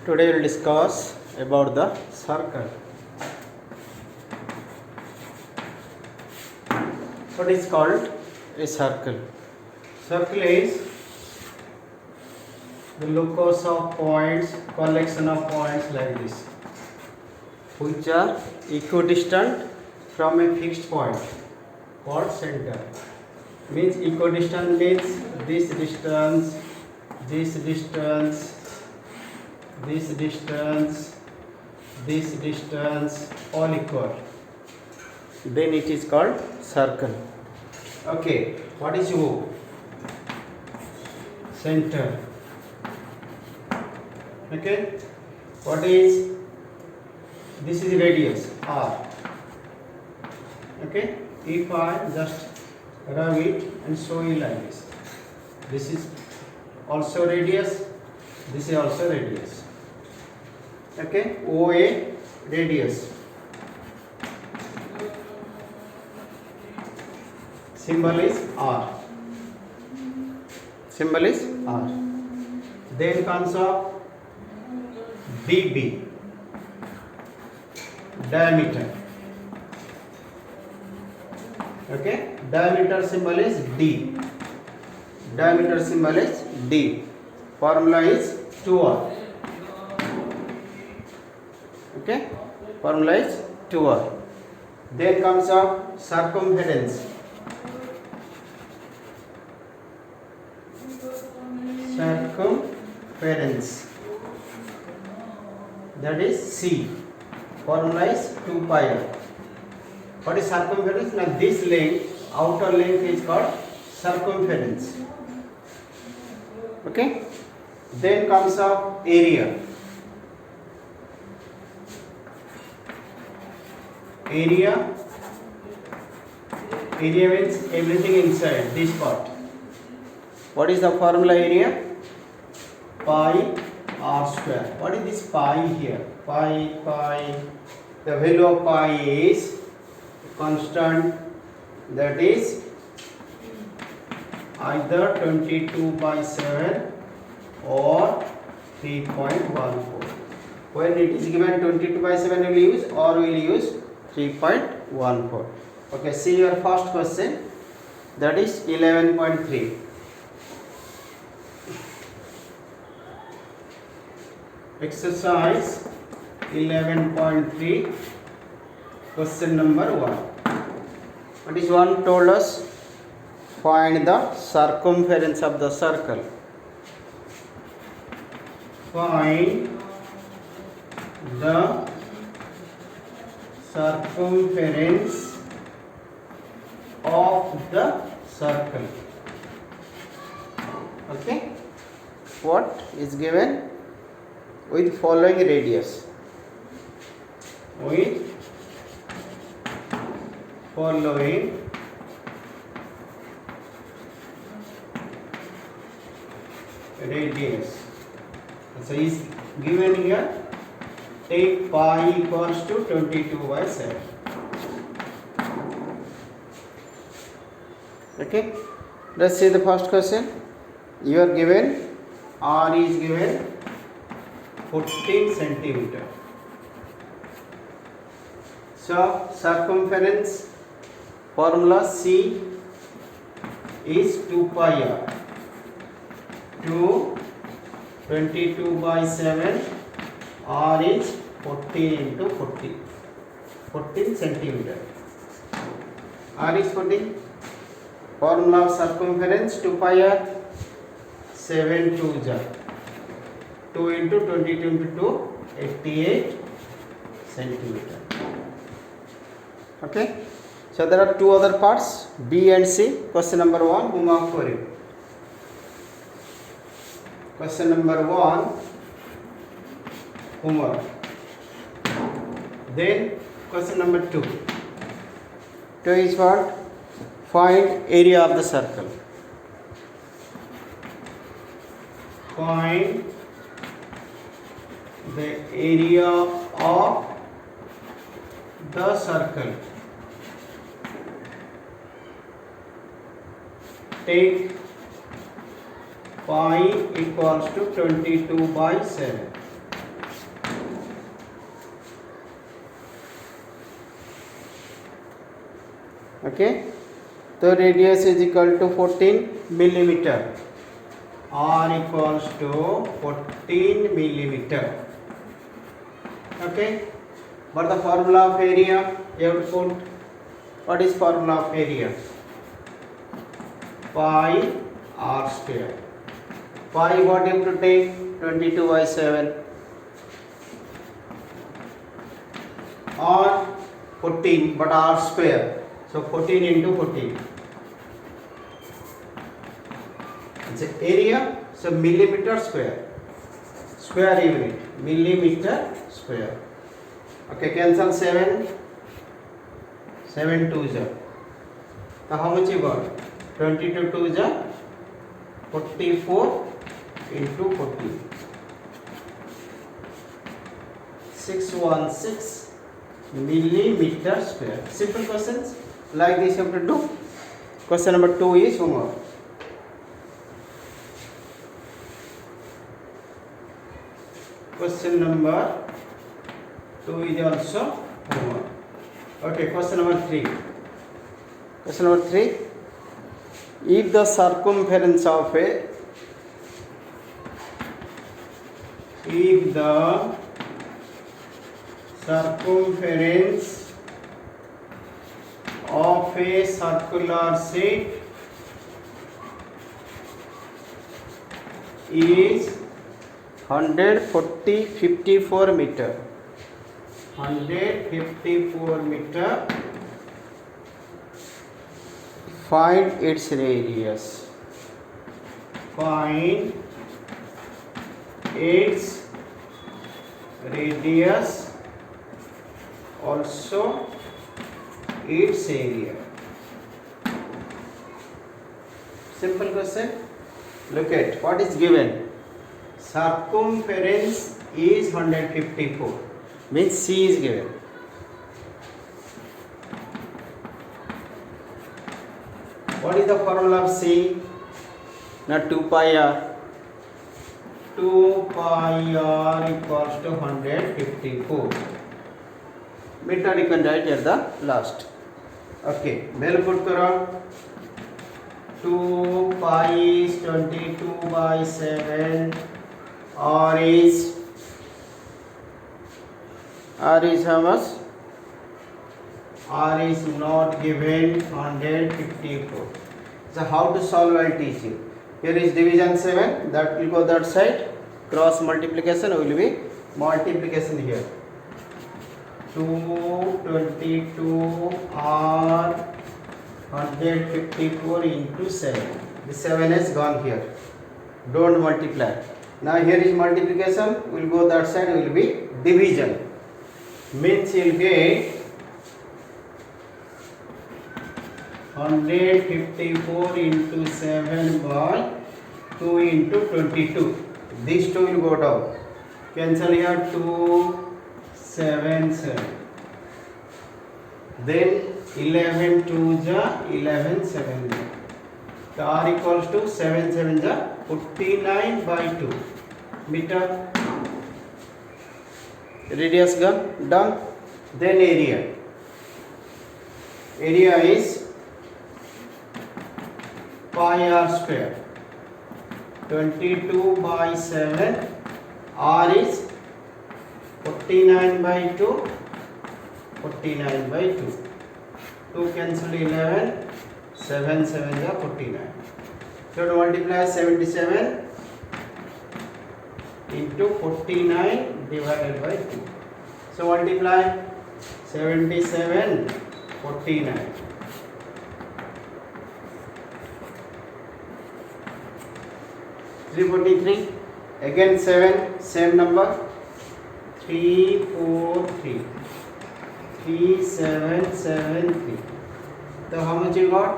Today we will discuss about the circle. What is called a circle? Circle is the locus of points, collection of points like this, which are equidistant from a fixed point called center. Means equidistant means this distance, this distance, this distance, this distance, all equal. Then it is called circle. Okay, what is O? Center. Okay, what is this? Is radius R. Okay, if I just rub it and show you like this is also radius, this is also radius. Okay, OA radius. Symbol is R. Symbol is R. Then comes up BB, diameter. Okay, diameter symbol is D. Diameter symbol is D. Formula is 2R. Okay, formula is 2R. Then comes up circumference. Circumference, that is C. Formula is 2 pi r. What is circumference? Now this length, outer length is called circumference. Okay. Then comes up area. Area means everything inside this part. What is the formula area? Pi r square. What is this pi here? Pi. The value of pi is constant, that is either 22/7 or 3.14. When it is given 22/7 we will use, or we will use 3.14. Okay, see your first question, that is 11.3. Exercise 11.3, question number 1. What is 1? Told us find the circumference of the circle. Find the circumference of the circle. Okay, what is given? With following radius. With following radius. So is given here. Take pi equals to 22/7. Okay. Let's see the first question. You are given R is given 14 centimeter. So circumference formula C is 2 pi r. 22/7. R is 14 into 14 centimeter. R is 14. Formula of circumference 2 pi r. 7 2s are 2 into 22 into 2, 88 centimeter. Okay. So there are two other parts, B and C. Question number 1, homework for you. Question number 1, homework. Then question number 2. 2 is what? Find area of the circle. Find the area of the circle. Take pi equals to 22/7. Okay, so radius is equal to 14 millimeter. R equals to 14 millimeter. Okay, but the formula of area you have to put. What is formula of area? Pi r square. Pi what you have to take? 22/7 or 14, but r square, so 14 into 14. It's an area, so millimeter square, square unit, millimeter square. Okay, cancel 7, 7 2 is. So how much you got? 22 2 is 44 into 14. 616 millimeter square. Simple questions like this you have to do. Question number 2 is homework. Question number 2 is also homework. Okay, question number 3. Question number 3. If the circumference of a circumference of a circular sheet is 54 meter. 154 meter. Find its radius. Find its radius, also its area. Simple question. Look at what is given. Circumference is 154, means C is given. What is the formula of C? Now 2 pi r. 2 pi r equals to 154. Meter you can write at the last. Okay, value put karo. 2 pi is 22/7. R is how much? R is not given, 154. So how to solve, I'll teach you. Here is division 7, that will go that side. Cross multiplication will be multiplication here. 222 R 154 into 7. The 7 has gone here. Don't multiply. Now here is multiplication, will go that side, will be division. Means you'll get 154 into 7 by 2 into 22. These two will go down. Cancel here 2, 7, 7. Then 11 2 ja 11 7 ja. So R equals to 7 7 ja 49/2 meter. Radius done. Then area. Area is pi r square. 22/7. R is 49/2. 49/2. 2 cancel 11. 7 7 ja 49. So to multiply 77 into 49 divided by 2. So multiply 77 49. 343. Again 7, same number. 3 4 3. 3 7 7 3. So how much you got?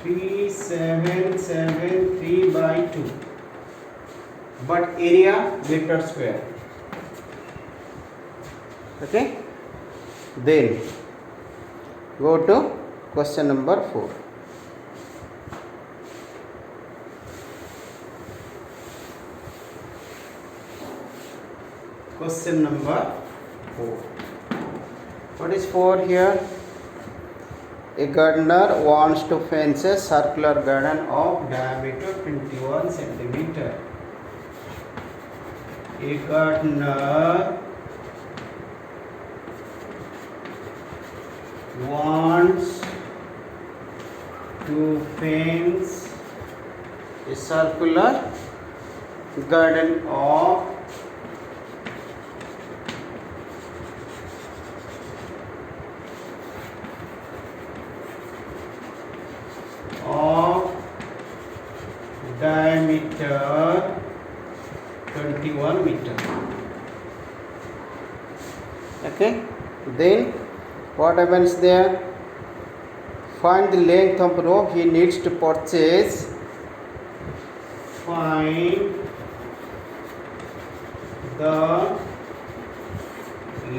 3773/2. But area meter square. Okay. Then go to question number 4. Question number 4. What is 4 here? A gardener wants to fence a circular garden of diameter 21 centimeter. A gardener wants to fence a circular garden of diameter 21 meter. Okay, then what happens there? Find the length of rope he needs to purchase. Find the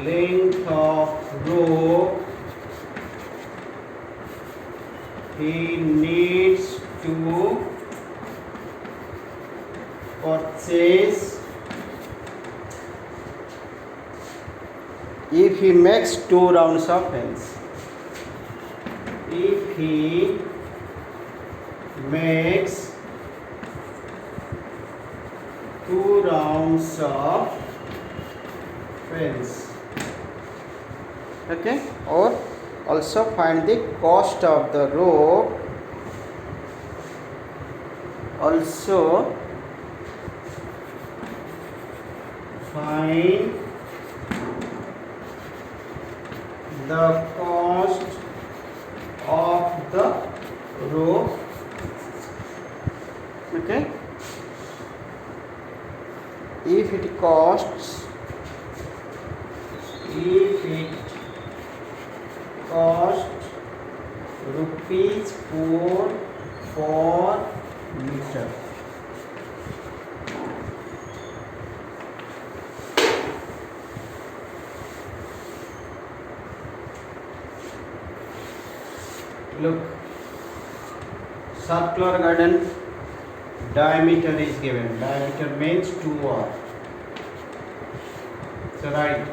length of rope he needs to purchase if he makes 2 rounds of fence. If he makes 2 rounds of fence. Okay, or also find the cost of the rope. Also find the cost of the rope. Okay, if it costs rupees 4 per meter. Look, circular garden diameter is given. Diameter means 2r. So write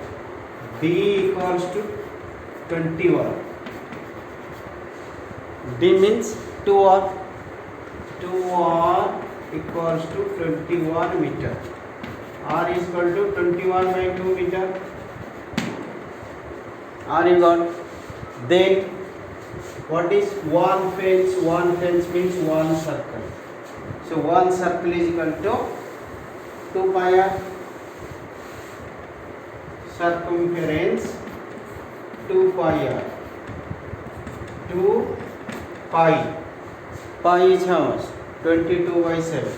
D equals to 21. D means 2r. 2r equals to 21 meter. R is equal to 21 by 2 meter. R you got. Then what is one fence? One fence means one circle. So one circle is equal to 2 pi r. Circumference 2 pi r. 2 pi. Pi is how much? 22 by 7.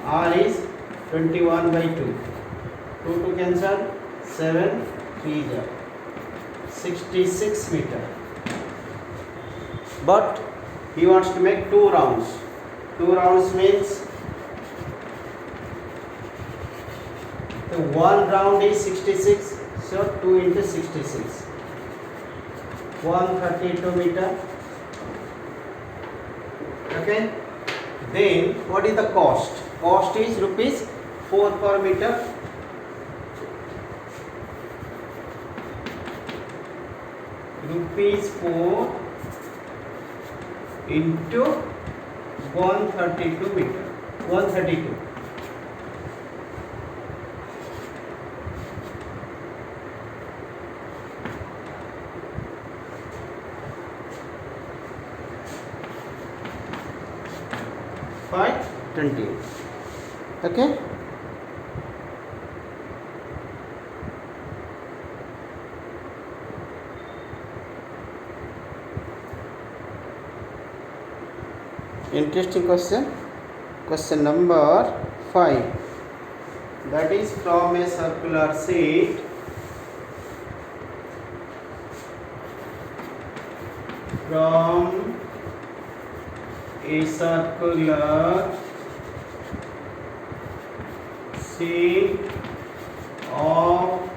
R is 21 by 2. 2 to cancel. 7 3 is 66 meter. But he wants to make 2 rounds. 2 rounds means the 1 round is 66. So 2 into 66. 132 meter. Okay. Then what is the cost? Cost is rupees 4 per meter. Rupees 4 into 132 meter. 132. By 20. Okay. Interesting question. Question number 5. That is from a circular sheet. From a circular sheet of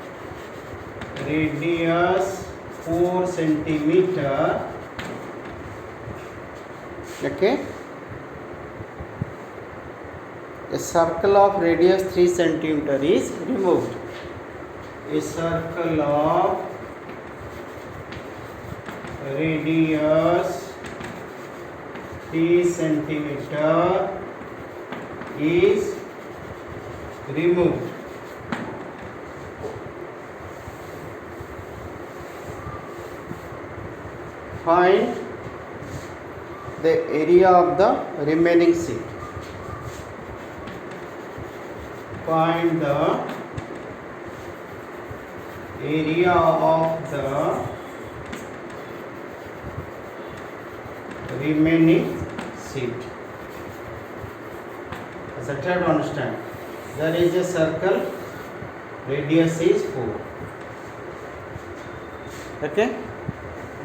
radius 4 centimeter. Okay. A A circle of radius 3 centimeter is removed. A circle of radius 3 centimeter is removed. Find the area of the remaining sheet. Find the area of the remaining sheet. As I try to understand, there is a circle, radius is 4. Okay,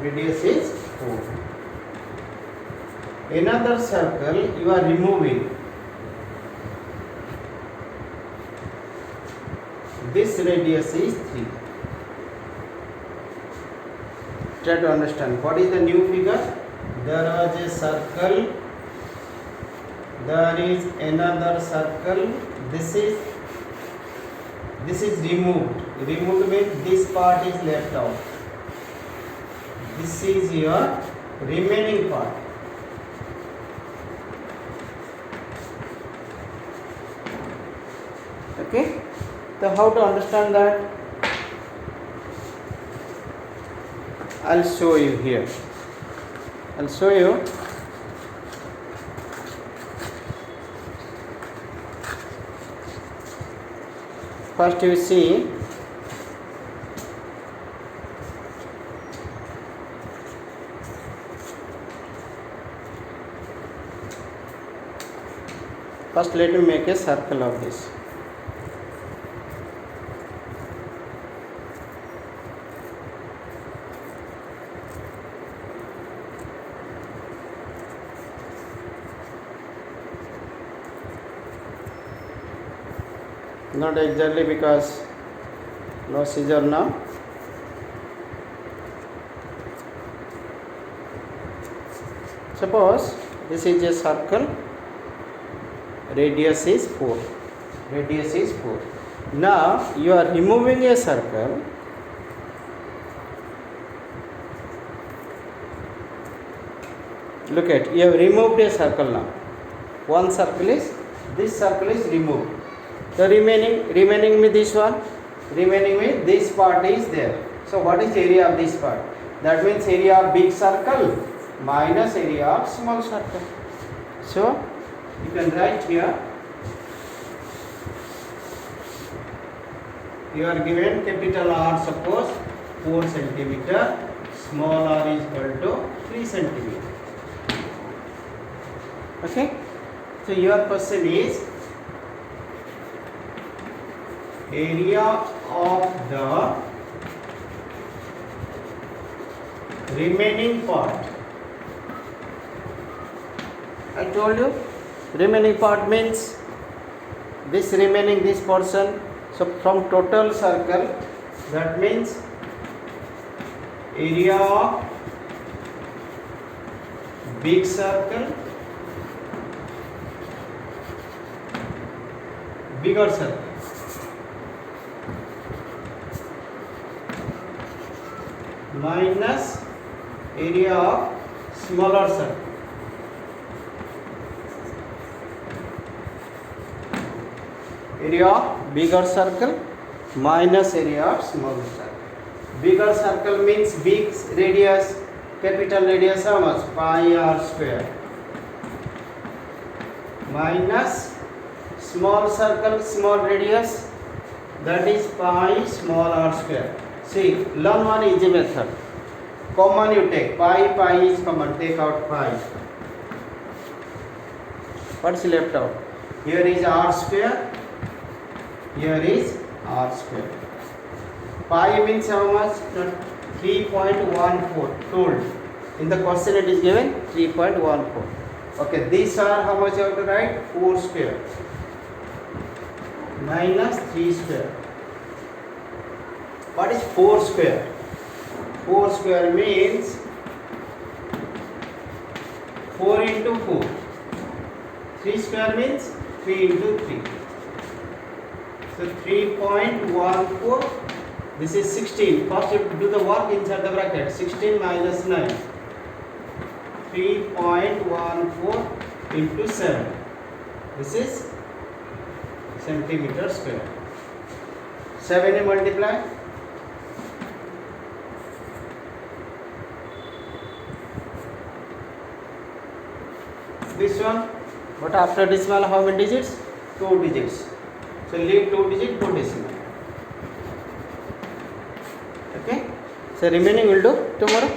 radius is 4. Another circle you are removing. This radius is 3. Try to understand what is the new figure. There was a circle, there is another circle. This is removed. Removed means this part is left out. This is your remaining part. Okay, so how to understand that? I'll show you here. I'll show you. First you see first let me make a circle of this. Not exactly because no scissor now. Suppose this is a circle, radius is 4. Radius is 4. Now you are removing a circle. Look at, you have removed a circle now. One circle is, this circle is removed. The remaining with this one, remaining with this part is there. So what is area of this part? That means area of big circle minus area of small circle. So you can write here, you are given capital R, suppose 4 centimeter, small r is equal to 3 centimeter. Okay, so your question is area of the remaining part. I told you remaining part means this remaining, this portion. So from total circle, that means area of big circle, bigger circle, minus area of smaller circle. Area of bigger circle minus area of smaller circle. Bigger circle means big radius, capital radius how much? Pi r square. Minus small circle, small radius, that is pi small r square. See, learn one easy method. Common you take, pi is common, take out pi. What's left out? Here is r square, here is r square. Pi means how much? 3.14 told. In the question it is given 3.14. Okay, these are how much you have to write? 4 square minus 3 square. What is 4 square? 4 square means 4 into 4. 3 square means 3 into 3. So 3.14. This is 16. First you do the work inside the bracket. 16 minus 9. 3.14 into 7. This is centimeter square. 7 you multiply. This one, but after decimal how many digits? 2 digits. So leave 2 digit, 2 decimal. Okay. So remaining we'll do tomorrow.